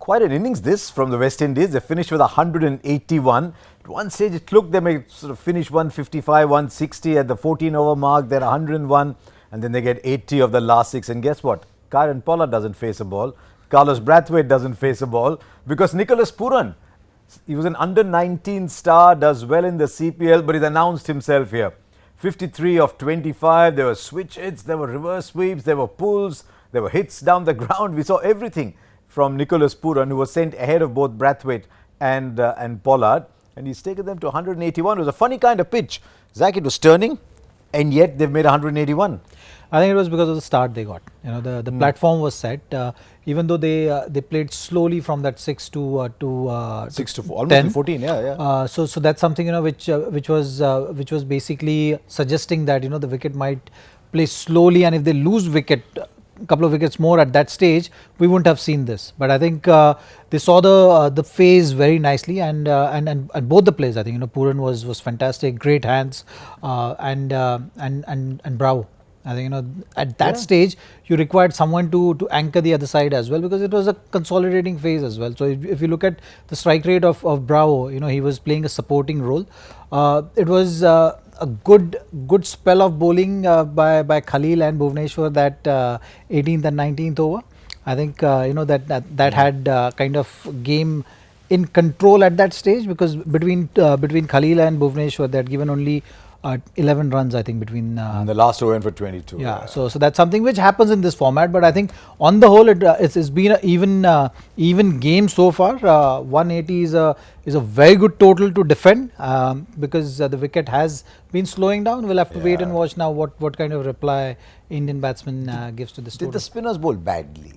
Quite an innings this from the West Indies. They finished with 181. At one stage it looked they may sort of finish 155, 160 at the 14-over mark. They're 101 and then they get 80 of the last 6. And guess what? Kieron Pollard doesn't face a ball. Carlos Brathwaite doesn't face a ball because Nicholas Pooran, he was an under-19 star, does well in the CPL, but he's announced himself here. 53 of 25. There were switch hits, there were reverse sweeps, there were pulls, there were hits down the ground. We saw everything from Nicholas Pooran, who was sent ahead of both Brathwaite and Pollard. And he's taken them to 181. It was a funny kind of pitch. Zaheer, it was turning, and yet they've made 181. I think it was because of the start they got. You know, the platform was set. Even though they played slowly from that 6 to 6 to 4, almost 10. 14, yeah. So that's something, you know, which was basically suggesting that, you know, the wicket might play slowly, and if they lose wicket, a couple of wickets more at that stage, we wouldn't have seen this. But I think they saw the phase very nicely, and both the players. I think, you know, Pooran was fantastic, great hands, and bravo. I think, you know, at that stage you required someone to anchor the other side as well, because it was a consolidating phase as well. So if you look at the strike rate of Bravo, you know, he was playing a supporting role. It was a good spell of bowling by Khalil and Bhuvneshwar, that 18th and 19th over. I think you know, that had kind of game in control at that stage, because between Khalil and Bhuvneshwar they had given only 11 runs, I think, between and the last over went for 22. Yeah, so that's something which happens in this format, but I think on the whole it's been an even game so far. 180 is a very good total to defend, because the wicket has been slowing down. We'll have to wait and watch now what kind of reply Indian batsman gives to this total. Did the spinners bowl badly?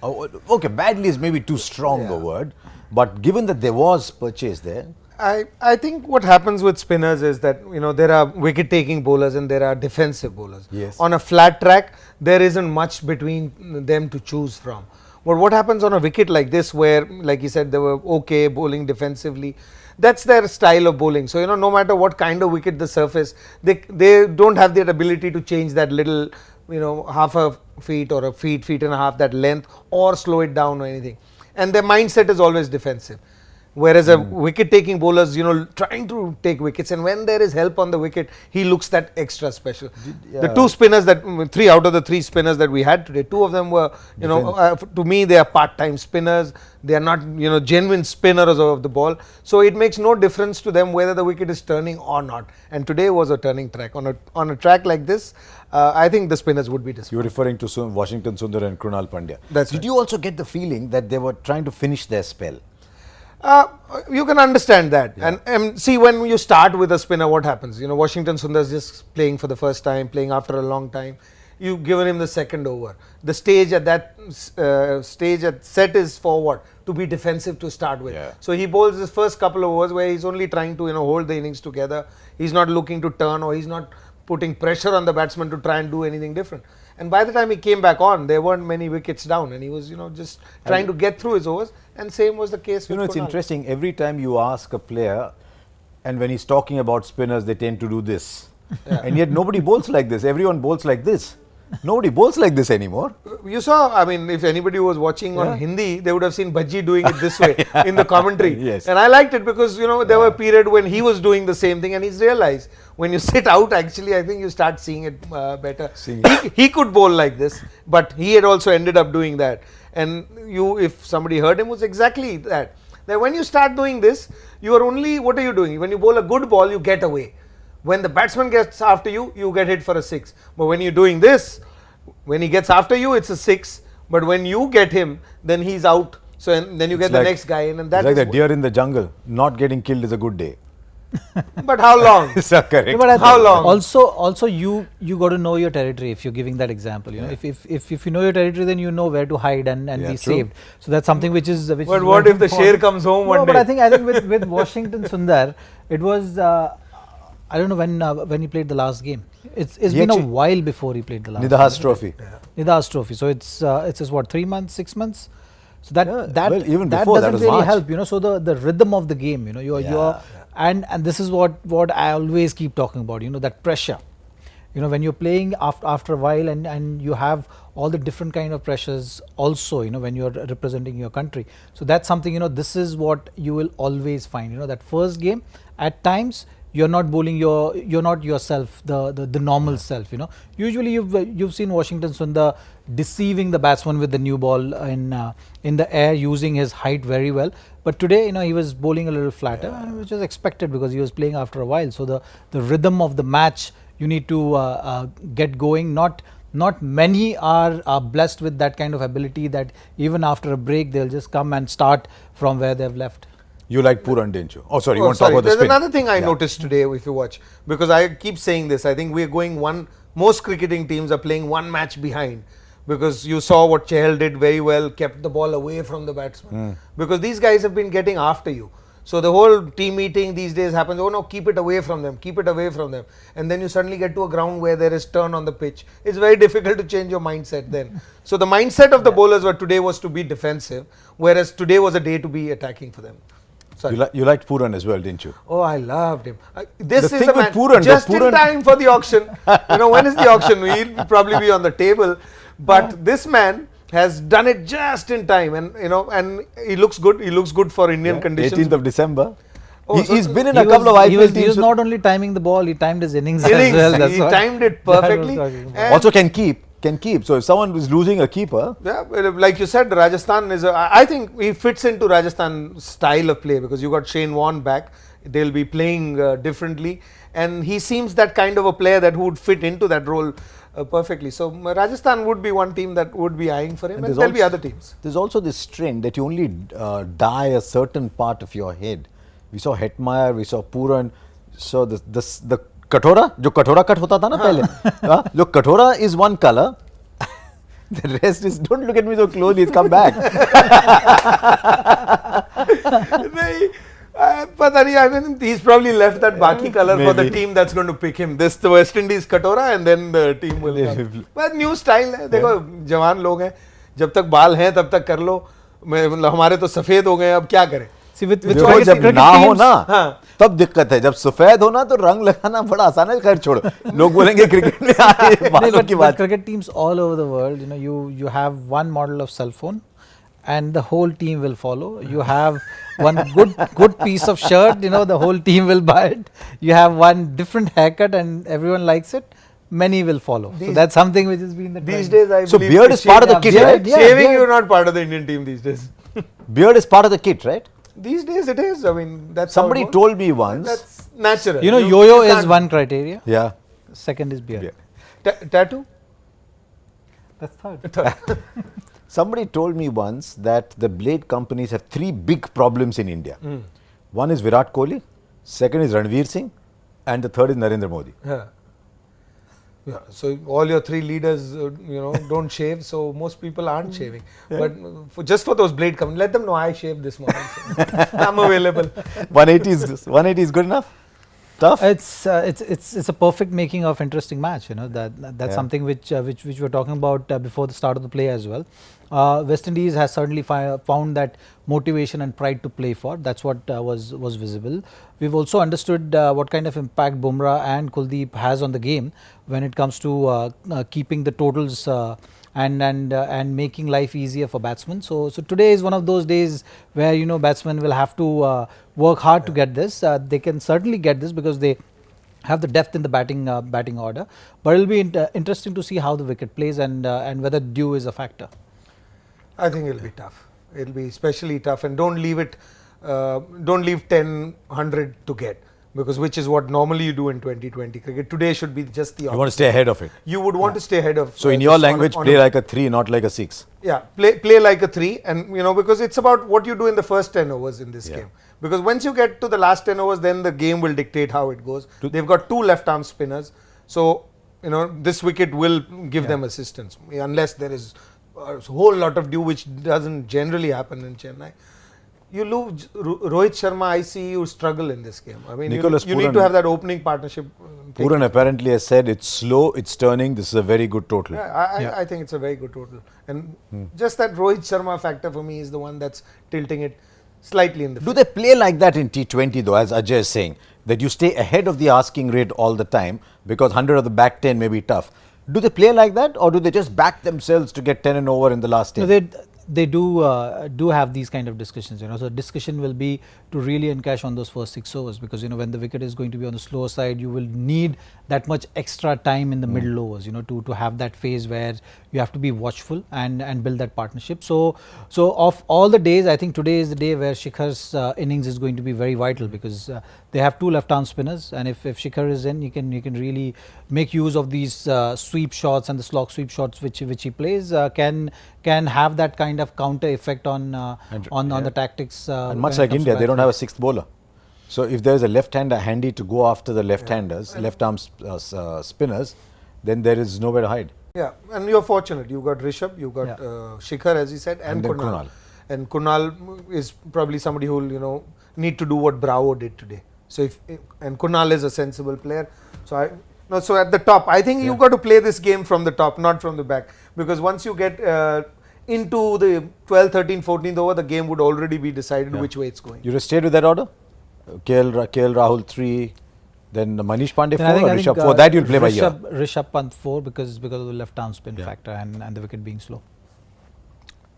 Okay, badly is maybe too strong a word, but given that there was purchase there, I think what happens with spinners is that, you know, there are wicket-taking bowlers and there are defensive bowlers. Yes. On a flat track, there isn't much between them to choose from. But what happens on a wicket like this, where, like you said, they were okay bowling defensively, that's their style of bowling. So, you know, no matter what kind of wicket the surface, they don't have that ability to change that little, you know, half a feet or a feet and a half, that length, or slow it down or anything. And their mindset is always defensive. Whereas a wicket-taking bowlers, you know, trying to take wickets, and when there is help on the wicket, he looks that extra special. The two spinners three out of the 3 spinners that we had today, 2 of them were, you know, to me they are part-time spinners. They are not, you know, genuine spinners of the ball. So it makes no difference to them whether the wicket is turning or not. And today was a turning track. On a track like this, I think the spinners would be disappointed. you were referring to Washington Sundar and Krunal Pandya. Did you also get the feeling that they were trying to finish their spell? You can understand that. And see, when you start with a spinner, what happens? You know, Washington Sundar is just playing for the first time, playing after a long time. You've given him the second over. The stage at that set is for what? To be defensive to start with. So he bowls his first couple of overs where he's only trying to, you know, hold the innings together. He's not looking to turn, or he's not putting pressure on the batsman to try and do anything different. And by the time he came back on, there weren't many wickets down, and he was, you know, just trying to get through his overs. And same was the case with You know, it's Krunal. interesting. Every time you ask a player, and when he's talking about spinners, they tend to do this. And yet nobody bowls like this. Everyone bowls like this. Nobody bowls like this anymore. You saw, I mean, if anybody was watching on Hindi, they would have seen Bhaji doing it this way in the commentary. Yes. And I liked it because, you know, there were a period when he was doing the same thing, and he's realized when you sit out, actually, I think you start seeing it better. He could bowl like this, but he had also ended up doing that. And if somebody heard him, was exactly that. That when you start doing this, you are only, what are you doing? When you bowl a good ball, you get away. When the batsman gets after you, you get hit for a 6. But when you're doing this, when he gets after you, it's a 6. But when you get him, then he's out. So then you get the next guy in, and that it's like is the deer in the jungle. Not getting killed is a good day. But how long? Correct. But How long? Also, you got to know your territory. If you're giving that example, you know, if you know your territory, then you know where to hide and be saved. So that's something which is. But what if the sher comes home one day? But I think with Washington Sundar, it was. I don't know when he played the last game. It's been a while before he played the last. Nidahas Trophy. Nidahas Trophy. So it's just what, 3 months, 6 months. So that even that before, doesn't that was really March. help, you know. So the rhythm of the game, you know, you're and this is what I always keep talking about, you know, that pressure. You know, when you're playing after a while and you have all the different kind of pressures also, when you're representing your country. So that's something, this is what you will always find, that first game at times you're not bowling you're not yourself, the normal self, Usually you've seen Washington Sundar deceiving the batsman with the new ball in the air, using his height very well. But today, he was bowling a little flatter, which was expected because he was playing after a while. So the rhythm of the match, you need to get going. Not many are blessed with that kind of ability that even after a break they'll just come and start from where they've left. You like Pooran, didn't you? Oh, sorry, you Oh, want to talk about the There's spin? another thing I noticed today, if you watch, because I keep saying this, I think we're going most cricketing teams are playing one match behind, because you saw what Chahal did very well, kept the ball away from the batsman, because these guys have been getting after you. So the whole team meeting these days happens, oh no, keep it away from them, keep it away from them. And then you suddenly get to a ground where there is turn on the pitch. It's very difficult to change your mindset then. So the mindset of the bowlers today was to be defensive, whereas today was a day to be attacking for them. You liked Pooran as well, didn't you? Oh, I loved him. This The is thing a with man Pooran, just Pooran- in time for the auction. When is the auction? We'll probably be on the table. But this man has done it just in time, and he looks good. He looks good for Indian conditions. 18th of December. Oh, He's been in He a couple of was- IPL he was teams. not only timing the ball, he timed his innings as Innings, well. That's he what timed it Darren was perfectly. talking about. And Also can keep. So if someone is losing a keeper, yeah, well, like you said, Rajasthan I think he fits into Rajasthan style of play, because you got Shane Warne back. They'll be playing differently, and he seems that kind of a player that would fit into that role perfectly. So Rajasthan would be one team that would be eyeing for him, and there'll be other teams. There's also this trend that you only dye a certain part of your head. We saw Hetmeyer, we saw Pooran. So the kathora, जो kathora cut होता था ना पहले, जो kathora is one color. The rest is, don't look at me so closely, it's come back. नहीं, पता नहीं, I mean, he's probably left that baki color for the Maybe. team that's going to pick him. This the West Indies katora, and then the team will come. But new style है, देखो जवान लोग हैं, जब तक बाल हैं तब तक कर लो. मतलब हमारे तो सफेद हो गए, अब क्या करें? See, with देखो cricket जब ना हो teams- ना हाँ. तब दिक्कत है, जब सफेद हो ना तो रंग लगाना बड़ा आसान है. खैर छोड़ो, लोग बोलेंगे क्रिकेट में आए No, बालों की but बात. cricket teams all over the world, you have one model of cell phone, and the whole team will follow. You have one good piece of shirt, the whole team will buy it. You have one different haircut, and everyone likes it. Many will follow. So that's something which has been the These trend. days, I So believe beard is part of the shaving- kit, right? Yeah, Shaving, beard. you're not part of the Indian team these days. Beard is part of the kit, right? These days it is. I mean, that's how Somebody it goes. told me once. That's natural. Yo-yo is can't- one criteria. Yeah. Second is beard. Yeah. Tattoo? That's third. Somebody told me once that the blade companies have three big problems in India. One is Virat Kohli, second is Ranveer Singh, and the third is Narendra Modi. Yeah. Yeah. So all your three leaders, don't shave. So most people aren't shaving. But just for those blade companies, let them know I shaved this morning. So I'm available. 180 is good enough? Tough? It's a perfect making of interesting match. That's something which we were talking about before the start of the play as well. West Indies has certainly found that motivation and pride to play for. That's what was visible. We've also understood what kind of impact Bumrah and Kuldeep has on the game when it comes to keeping the totals and making life easier for batsmen. So today is one of those days where batsmen will have to work hard to get this. They can certainly get this because they have the depth in the batting order. But it'll be interesting to see how the wicket plays and whether dew is a factor. I think it'll be tough. It'll be especially tough, and don't leave 10, 100 to get, because which is what normally you do in 2020 cricket. Today should be just the You opposite. want to stay ahead of it. You would want to stay ahead of. So in your this language, on play a- like a 3, not like a 6. Yeah, play like a 3, and because it's about what you do in the first 10 overs in this Yeah. game. Because once you get to the last 10 overs, then the game will dictate how it goes. They've got 2 left-arm spinners, so this wicket will give them assistance, unless there is a whole lot of dew, which doesn't generally happen in Chennai. You lose Rohit Sharma, I see you struggle in this game. I mean, Nicholas you need Pooran- to have that opening partnership. Pooran apparently has said it's slow, it's turning. This is a very good total. Yeah, I think it's a very good total. And just that Rohit Sharma factor for me is the one that's tilting it slightly in the Do they play like that in T20 though, as Ajay is saying, that you stay ahead of the asking rate all the time because 100 of the back 10 may be tough? Do they play like that, or do they just back themselves to get 10 and over in the last 10? No, they do have these kind of discussions, you know. So discussion will be to really encash on those first 6 overs, because you know when the wicket is going to be on the slower side, you will need that much extra time in the middle overs, you know, to have that phase where you have to be watchful and build that partnership. So of all the days, I think today is the day where Shikhar's innings is going to be very vital, because they have 2 left arm spinners, and if Shikhar is in, you can really make use of these sweep shots and the slog sweep shots which he plays, can have that kind of counter effect on the tactics. And much like India, they don't have a 6th bowler. So if there is a left-hander handy to go after the left-handers, left-arm spinners, then there is nowhere to hide. Yeah, and you're fortunate. You got Rishabh, you got Shikhar, as he said, and then Kunal. And Kunal is probably somebody who will, need to do what Bravo did today. So and Kunal is a sensible player. So so at the top, I think you got to play this game from the top, not from the back, because once you get into the 12th, 13th, 14th over, the game would already be decided which way it's going. You just stayed with that order? KL Rahul 3, then Manish Pandey 4 or Rishabh 4? That you'll play by ear. Rishabh Pant 4 because of the left arm spin factor and the wicket being slow.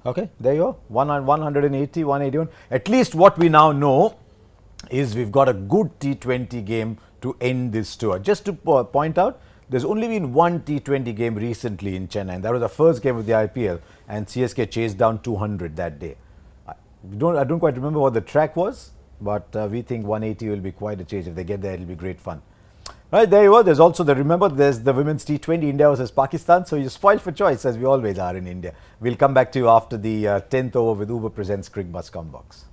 Okay, there you go. 180, 181. At least what we now know is we've got a good T20 game to end this tour. Just to point out, there's only been one T20 game recently in Chennai, and that was the first game of the IPL, and CSK chased down 200 that day. I don't quite remember what the track was, but we think 180 will be quite a chase. If they get there, it'll be great fun. Right, there you go. There's also there's the women's T20, India versus Pakistan. So you're spoiled for choice, as we always are in India. We'll come back to you after the 10th over with Uber presents Cricbuzz Combox.